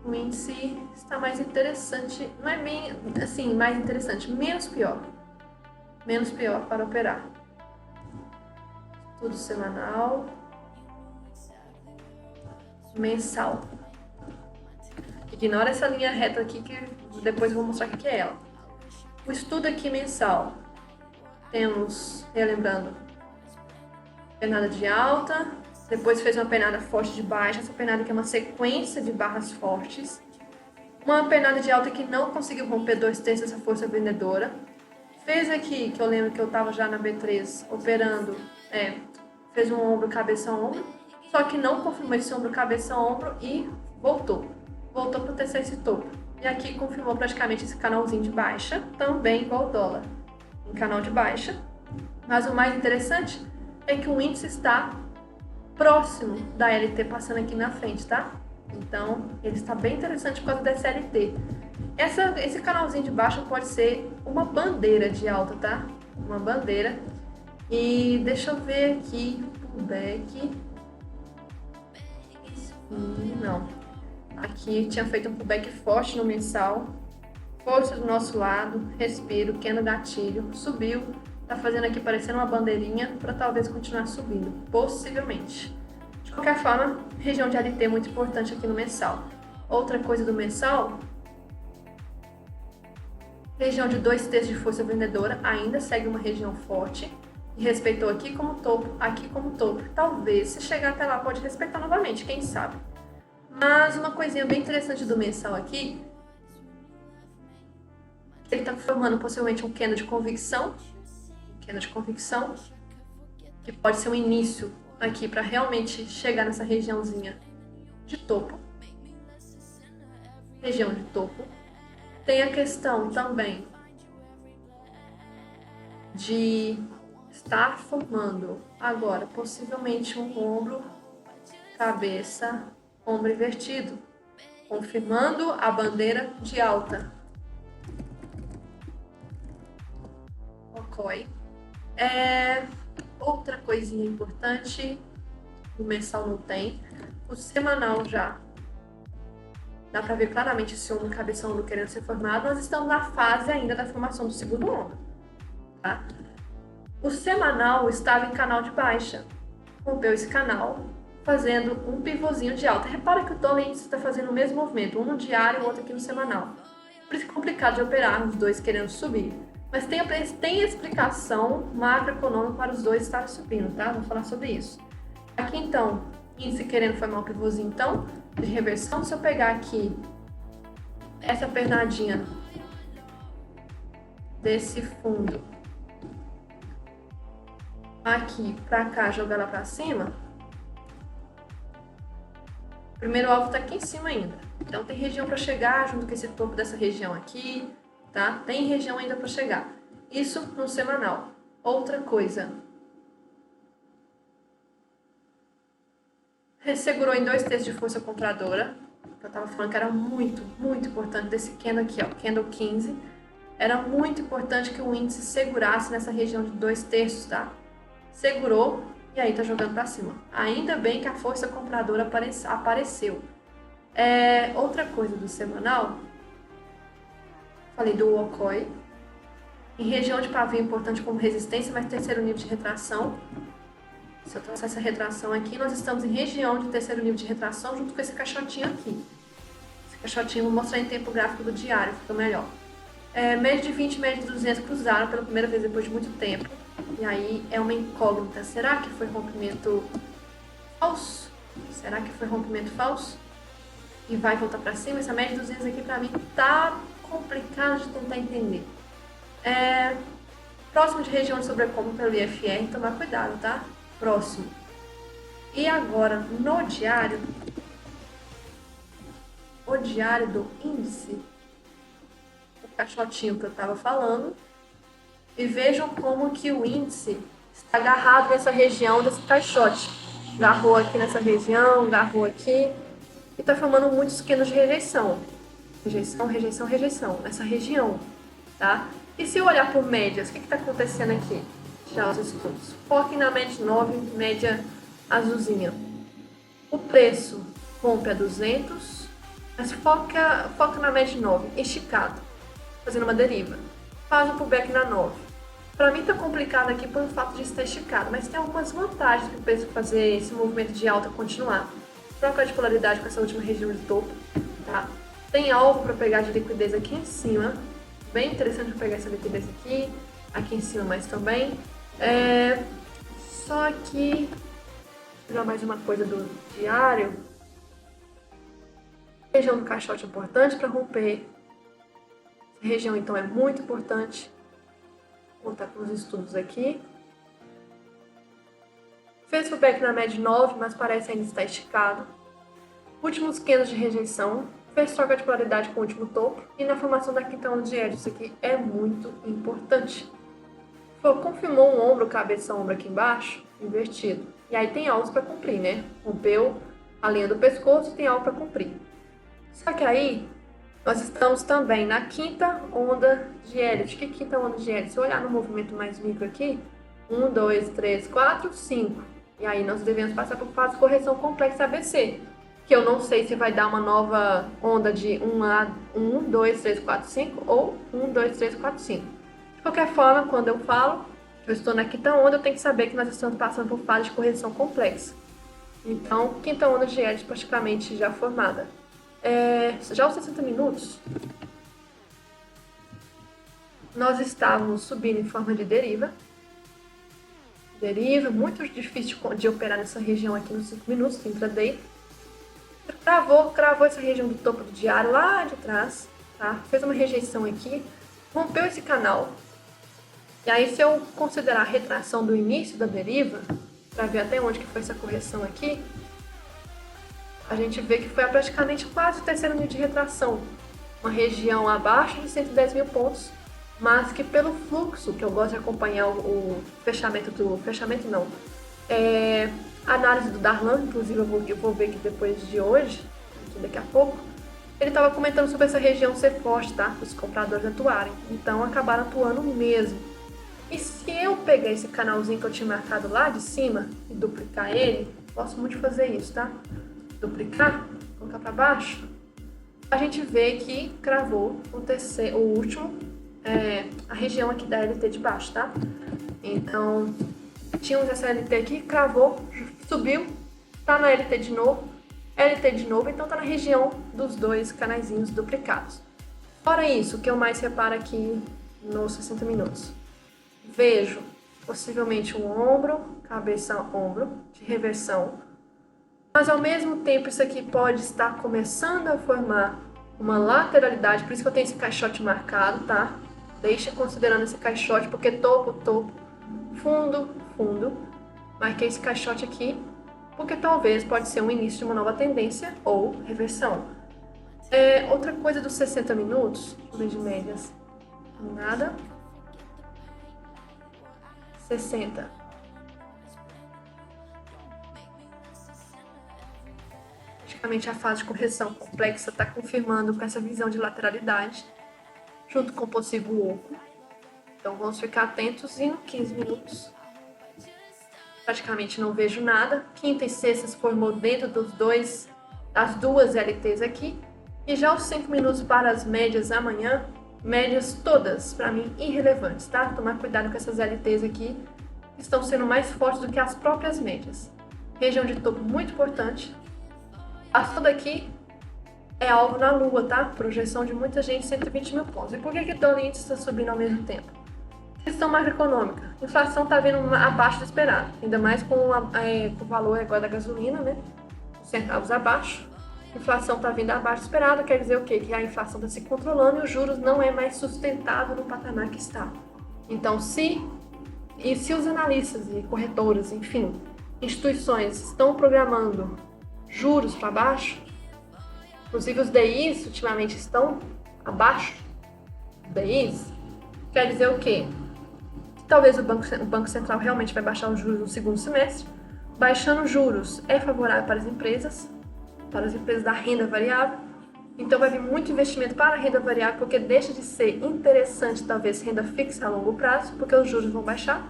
o índice está mais interessante, não é bem assim, mais interessante, menos pior para operar. Estudo semanal, mensal. Ignora essa linha reta aqui que depois eu vou mostrar o que é ela. O estudo aqui mensal, temos, relembrando, pernada de alta, depois fez uma pernada forte de baixa, essa pernada aqui é uma sequência de barras fortes, uma pernada de alta que não conseguiu romper 2/3 dessa força vendedora, fez aqui, que eu lembro que eu estava já na B3 operando, fez um ombro, cabeça, ombro, só que não confirmou esse ombro, cabeça, ombro e voltou para testar esse topo. E aqui confirmou praticamente esse canalzinho de baixa, também igual o dólar, em canal de baixa. Mas o mais interessante é que o índice está próximo da LT passando aqui na frente, tá? Então, ele está bem interessante por causa dessa LT. Esse canalzinho de baixa pode ser uma bandeira de alta, tá? Uma bandeira. E deixa eu ver aqui, pullback. Não. Aqui tinha feito um pullback forte no mensal. Força do nosso lado, respiro, candle gatilho, subiu. Tá fazendo aqui parecendo uma bandeirinha para talvez continuar subindo, possivelmente. De qualquer forma, região de LT é muito importante aqui no mensal. Outra coisa do mensal, região de 2/3 de força vendedora, ainda segue uma região forte. E respeitou aqui como topo, aqui como topo. Talvez, se chegar até lá, pode respeitar novamente, quem sabe. Mas uma coisinha bem interessante do mensal aqui, ele está formando possivelmente um candle de convicção, que pode ser um início aqui para realmente chegar nessa regiãozinha de topo. Região de topo. Tem a questão também de estar formando agora possivelmente um ombro, cabeça, ombro invertido, confirmando a bandeira de alta. Ok. Outra coisinha importante, o mensal não tem, o semanal já dá para ver claramente esse ombro, cabeça, ombro querendo ser formado. Nós estamos na fase ainda da formação do segundo ombro, tá? O semanal estava em canal de baixa, rompeu esse canal, fazendo um pivôzinho de alta. Repara que o dólar está fazendo o mesmo movimento, um no diário e o outro aqui no semanal. Por isso é complicado de operar, os dois querendo subir. Mas tem explicação macroeconômica para os dois estarem subindo, tá? Vou falar sobre isso. Aqui então, índice querendo formar um pivôzinho então, de reversão. Se eu pegar aqui essa pernadinha desse fundo aqui pra cá, jogar lá pra cima, o primeiro alvo tá aqui em cima ainda. Então tem região para chegar junto com esse topo dessa região aqui, tá? Tem região ainda para chegar. Isso no semanal. Outra coisa. Ressegurou em 2/3 de força compradora. Eu tava falando que era muito, muito importante desse candle aqui, ó, candle 15. Era muito importante que o índice segurasse nessa região de 2/3, tá? Segurou e aí tá jogando para cima. Ainda bem que a força compradora apareceu. Outra coisa do semanal, falei do Wokoi, em região de pavio importante como resistência, mas terceiro nível de retração. Se eu trouxer essa retração aqui, nós estamos em região de terceiro nível de retração junto com esse caixotinho aqui. Esse caixotinho eu vou mostrar em tempo gráfico do diário, fica melhor. Média de 20 e média de 200 cruzaram pela primeira vez depois de muito tempo. E aí é uma incógnita. Será que foi rompimento falso? Será que foi rompimento falso? E vai voltar para cima? Essa média de 200 aqui para mim tá complicado de tentar entender. Próximo de região de sobrecompra pelo IFR, tomar cuidado, tá? Próximo. E agora no diário, o diário do índice, o caixotinho que eu estava falando, e vejam como que o índice está agarrado nessa região desse caixote. Agarrou aqui nessa região, agarrou aqui, e está formando muitos candles de rejeição. Rejeição, rejeição, rejeição, nessa região, tá? E se eu olhar por médias, o que está acontecendo aqui? Já os estudos. Foque na média 9, média azulzinha. O preço rompe a 200, Mas foca na média 9, esticado, fazendo uma deriva. Faz um pullback na 9. Para mim tá complicado aqui pelo fato de estar esticado, mas tem algumas vantagens para o fazer esse movimento de alta continuar. Troca de polaridade com essa última região de topo, tá? Tem alvo para pegar de liquidez aqui em cima, bem interessante para pegar essa liquidez aqui em cima mais também. Só que, já mais uma coisa do diário, região do caixote é importante para romper. Essa região então é muito importante. Vou voltar com os estudos aqui. Fez pullback na média 9, mas parece ainda estar esticado. Últimos candles de rejeição. Fez troca de polaridade com o último topo. E na formação da quinta onda de Elliott. Isso aqui é muito importante. Confirmou um ombro, cabeça, ombro aqui embaixo, invertido. E aí tem alvos para cumprir, né? Rompeu a linha do pescoço e tem alvo para cumprir. Só que aí, nós estamos também na quinta onda de Elliott. Que quinta onda de Elliott? Se eu olhar no movimento mais micro aqui, 1, 2, 3, 4, 5. E aí nós devemos passar por fase de correção complexa ABC. Que eu não sei se vai dar uma nova onda de 1, 2, 3, 4, 5 ou 1, 2, 3, 4, 5. De qualquer forma, quando eu falo que eu estou na quinta onda, eu tenho que saber que nós estamos passando por fase de correção complexa. Então, quinta onda de Elliott praticamente já formada. Já os 60 minutos, nós estávamos subindo em forma de deriva. Deriva, muito difícil de operar nessa região aqui nos 5 minutos, intraday. Cravou essa região do topo do diário lá de trás, tá? Fez uma rejeição aqui, rompeu esse canal. E aí, se eu considerar a retração do início da deriva, para ver até onde que foi essa correção aqui, a gente vê que foi praticamente quase o terceiro nível de retração. Uma região abaixo de 110 mil pontos, mas que pelo fluxo, que eu gosto de acompanhar o fechamento a análise do Darlan, inclusive eu vou ver que depois de hoje, daqui a pouco, ele estava comentando sobre essa região ser forte, tá? Para os compradores atuarem. Então acabaram atuando mesmo. E se eu pegar esse canalzinho que eu tinha marcado lá de cima e duplicar ele, gosto muito de fazer isso, tá? Duplicar, colocar para baixo, a gente vê que cravou o último, a região aqui da LT de baixo, tá? Então, tínhamos essa LT aqui, cravou, subiu, tá na LT de novo, então tá na região dos dois canaizinhos duplicados. Fora isso, o que eu mais reparo aqui nos 60 minutos? Vejo possivelmente um ombro, cabeça, ombro, de reversão. Mas ao mesmo tempo isso aqui pode estar começando a formar uma lateralidade, por isso que eu tenho esse caixote marcado, tá? Deixa considerando esse caixote, porque topo, fundo, marquei esse caixote aqui, porque talvez pode ser um início de uma nova tendência ou reversão. Outra coisa dos 60 minutos, de médias, nada, 60. Praticamente a fase de correção complexa está confirmando com essa visão de lateralidade, junto com o possível oco. Então vamos ficar atentos em 15 minutos. Praticamente não vejo nada. Quinta e sexta se formou dentro das duas LTs aqui. E já os 5 minutos para as médias amanhã, médias todas, para mim, irrelevantes, tá? Tomar cuidado com essas LTs aqui, que estão sendo mais fortes do que as próprias médias. Região de topo muito importante. Passou daqui, é alvo na lua, tá? Projeção de muita gente, 120 mil pontos. E por que o dólar índice está subindo ao mesmo tempo? Questão macroeconômica. A inflação está vindo abaixo do esperado, ainda mais com o valor agora da gasolina, né? Centavos abaixo. A inflação está vindo abaixo do esperado, quer dizer o quê? Que a inflação está se controlando e os juros não é mais sustentável no patamar que está. Então, se os analistas e corretoras, enfim, instituições estão programando juros para baixo, inclusive os DIs ultimamente estão abaixo, DIs, quer dizer o quê? Talvez o Banco Central realmente vai baixar os juros no segundo semestre. Baixando os juros é favorável para as empresas da renda variável. Então vai vir muito investimento para a renda variável, porque deixa de ser interessante talvez renda fixa a longo prazo, porque os juros vão baixar.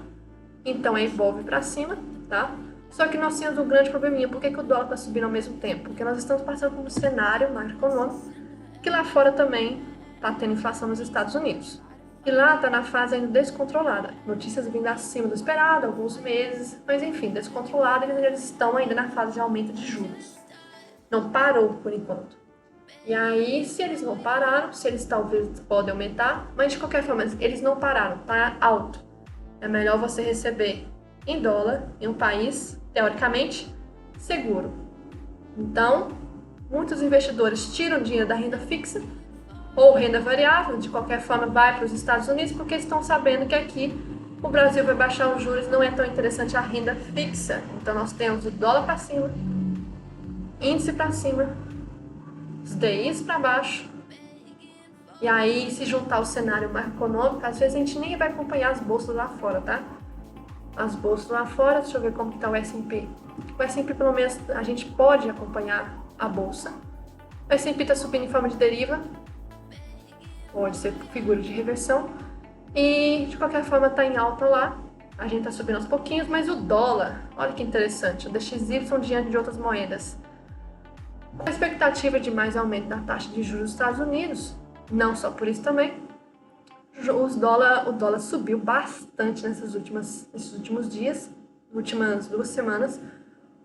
Então envolve para cima, tá? Só que nós temos um grande probleminha. Por que o dólar está subindo ao mesmo tempo? Porque nós estamos passando por um cenário macroeconômico que lá fora também está tendo inflação nos Estados Unidos. E lá está na fase ainda descontrolada. Notícias vindo acima do esperado, alguns meses, mas enfim, descontrolada, e eles estão ainda na fase de aumento de juros. Não parou por enquanto. E aí, se eles não pararam, se eles talvez podem aumentar, mas de qualquer forma, eles não pararam, tá alto. É melhor você receber em dólar, em um país, teoricamente, seguro. Então, muitos investidores tiram dinheiro da renda fixa ou renda variável, de qualquer forma vai para os Estados Unidos, porque estão sabendo que aqui o Brasil vai baixar os juros, não é tão interessante a renda fixa. Então nós temos o dólar para cima, índice para cima, os DIs para baixo. E aí, se juntar o cenário macroeconômico, às vezes a gente nem vai acompanhar as bolsas lá fora, tá? As bolsas lá fora, deixa eu ver como que tá o S&P. O S&P, pelo menos, a gente pode acompanhar a bolsa. O S&P está subindo em forma de deriva, pode ser figura de reversão, e de qualquer forma está em alta lá. A gente está subindo aos pouquinhos, mas o dólar, olha que interessante, o DXY diante de outras moedas. Com a expectativa de mais aumento da taxa de juros dos Estados Unidos, não só por isso também, o dólar subiu bastante nesses últimos dias, últimas 2 semanas,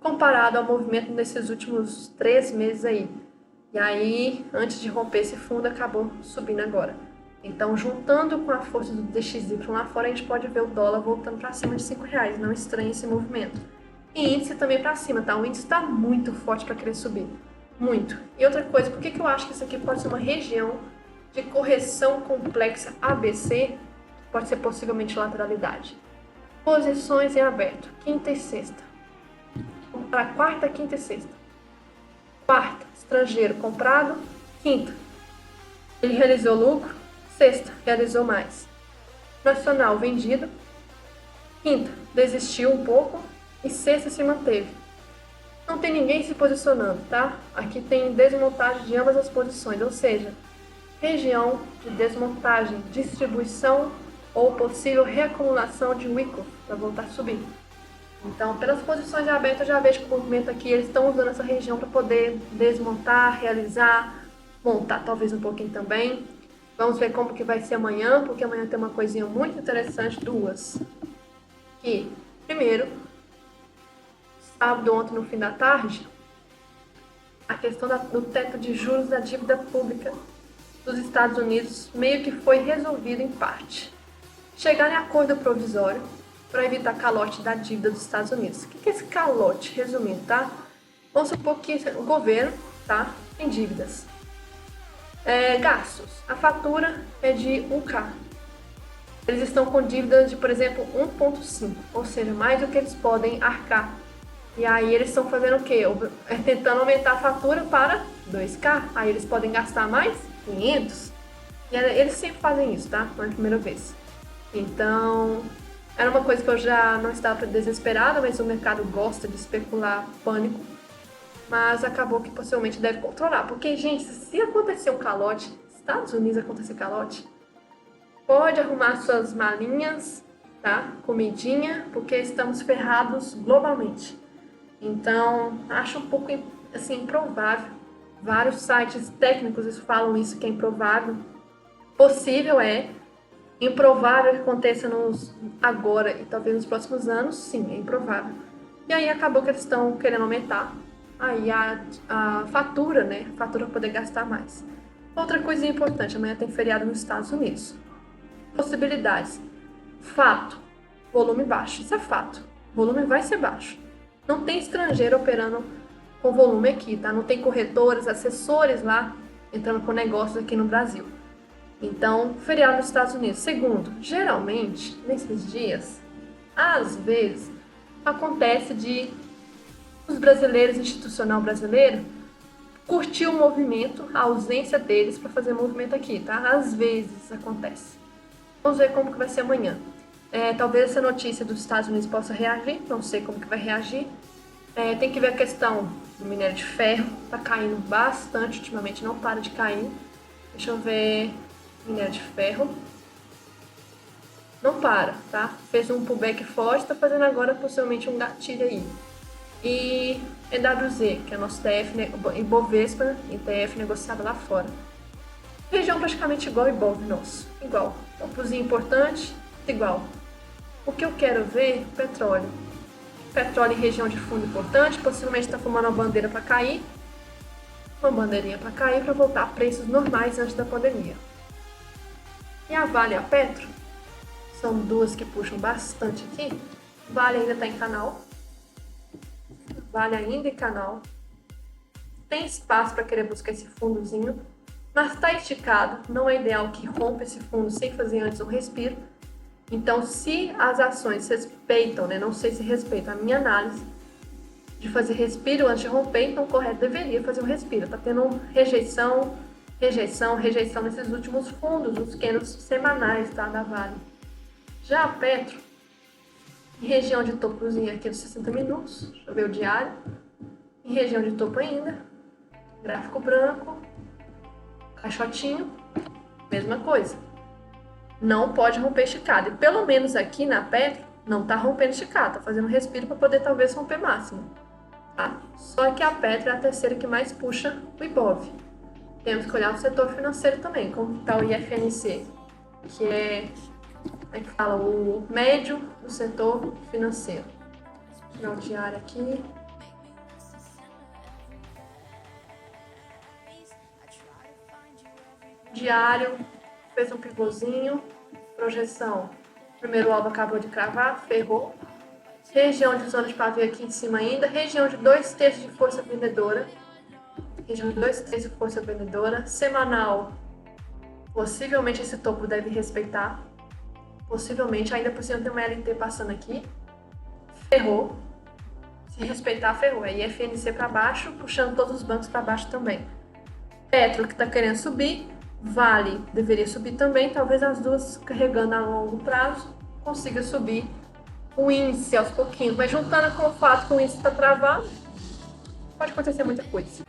comparado ao movimento nesses últimos 3 meses aí. E aí, antes de romper esse fundo, acabou subindo agora. Então, juntando com a força do DXY lá fora, a gente pode ver o dólar voltando para cima de R$5. Não estranhe esse movimento. E índice também para cima, tá? O índice está muito forte para querer subir. Muito. E outra coisa, por que eu acho que isso aqui pode ser uma região de correção complexa ABC? Pode ser possivelmente lateralidade. Posições em aberto, quinta e sexta. Para quarta, quinta e sexta. Quarta, estrangeiro comprado. Quinta, ele realizou lucro. Sexta, realizou mais. Nacional vendido. Quinta, desistiu um pouco. E sexta, se manteve. Não tem ninguém se posicionando, tá? Aqui tem desmontagem de ambas as posições, ou seja, região de desmontagem, distribuição ou possível reacumulação de Wyckoff para voltar a subir. Então, pelas posições abertas, eu já vejo que o movimento aqui, eles estão usando essa região para poder desmontar, realizar, montar talvez um pouquinho também. Vamos ver como que vai ser amanhã, porque amanhã tem uma coisinha muito interessante, duas. Que, primeiro, sábado, ontem, no fim da tarde, a questão do teto de juros da dívida pública dos Estados Unidos meio que foi resolvida em parte. Chegaram em acordo provisório para evitar calote da dívida dos Estados Unidos. O que é esse calote? Resumindo, tá? Vamos supor que o governo, tá, tem dívidas. Gastos. A fatura é de 1K. Eles estão com dívidas de, por exemplo, 1,5, ou seja, mais do que eles podem arcar. E aí eles estão fazendo o quê? Tentando aumentar a fatura para 2K. Aí eles podem gastar mais 500. E eles sempre fazem isso, tá? Não é a primeira vez. Então, era uma coisa que eu já não estava desesperada, mas o mercado gosta de especular pânico. Mas acabou que possivelmente deve controlar. Porque, gente, se acontecer um calote, Estados Unidos acontecer calote, pode arrumar suas malinhas, tá? Comidinha, porque estamos ferrados globalmente. Então, acho um pouco assim, improvável. Vários sites técnicos falam isso, que é improvável. Possível é. Improvável que aconteça agora e talvez nos próximos anos, sim, é improvável. E aí acabou que eles estão querendo aumentar aí a fatura, né? A fatura para poder gastar mais. Outra coisa importante, amanhã tem feriado nos Estados Unidos. Possibilidades. Fato. Volume baixo. Isso é fato. O volume vai ser baixo. Não tem estrangeiro operando com volume aqui, tá? Não tem corretores, assessores lá entrando com negócios aqui no Brasil. Então, feriado nos Estados Unidos. Segundo, geralmente, nesses dias, às vezes, acontece de os brasileiros, institucional brasileiro, curtir o movimento, a ausência deles para fazer movimento aqui, tá? Às vezes acontece. Vamos ver como que vai ser amanhã. Talvez essa notícia dos Estados Unidos possa reagir, não sei como que vai reagir. Tem que ver a questão do minério de ferro, tá caindo bastante ultimamente, não para de cair. Deixa eu ver, minério de ferro. Não para, tá? Fez um pullback forte, tá fazendo agora possivelmente um gatilho aí. e EWZ, que é nosso TF, Ibovespa, ETF negociado lá fora. Região praticamente igual ao Ibov nosso, igual. Topozinho importante, igual. O que eu quero ver? Petróleo. Petróleo em região de fundo importante, possivelmente está formando uma bandeira para cair. Uma bandeirinha para cair para voltar a preços normais antes da pandemia. E a Vale e a Petro são duas que puxam bastante aqui. Vale ainda está em canal. Vale ainda em canal. Tem espaço para querer buscar esse fundozinho, mas está esticado. Não é ideal que rompa esse fundo sem fazer antes um respiro. Então, se as ações respeitam, né? Não sei se respeitam a minha análise de fazer respiro antes de romper, então correto deveria fazer um respiro. Tá tendo rejeição nesses últimos fundos, os pequenos semanais, tá, da Vale. Já a Petro, em região de topozinho aqui dos 60 minutos, deixa eu ver o diário, em região de topo ainda, gráfico branco, caixotinho, mesma coisa. Não pode romper esticado. E pelo menos aqui na Petro, não tá rompendo esticado, tá fazendo respiro para poder talvez romper máximo. Tá? Só que a Petro é a terceira que mais puxa o Ibov. Temos que olhar o setor financeiro também, como está o IFNC, que é, como é que fala, o médio do setor financeiro. Vou tirar o diário aqui. Diário, fez um pivôzinho, projeção. Primeiro alvo acabou de cravar, ferrou. Região de zona de pavio aqui em cima ainda. Região de 2/3 de força vendedora. Região de 2/3 de força vendedora. Semanal. Possivelmente esse topo deve respeitar. Possivelmente. Ainda por cima tem uma LT passando aqui. Ferrou. Se respeitar, ferrou. Aí FNC para baixo, puxando todos os bancos para baixo também. Petro que está querendo subir. Vale deveria subir também. Talvez as duas carregando a longo prazo consiga subir o índice aos pouquinhos, mas juntando com o fato que o índice está travado, pode acontecer muita coisa.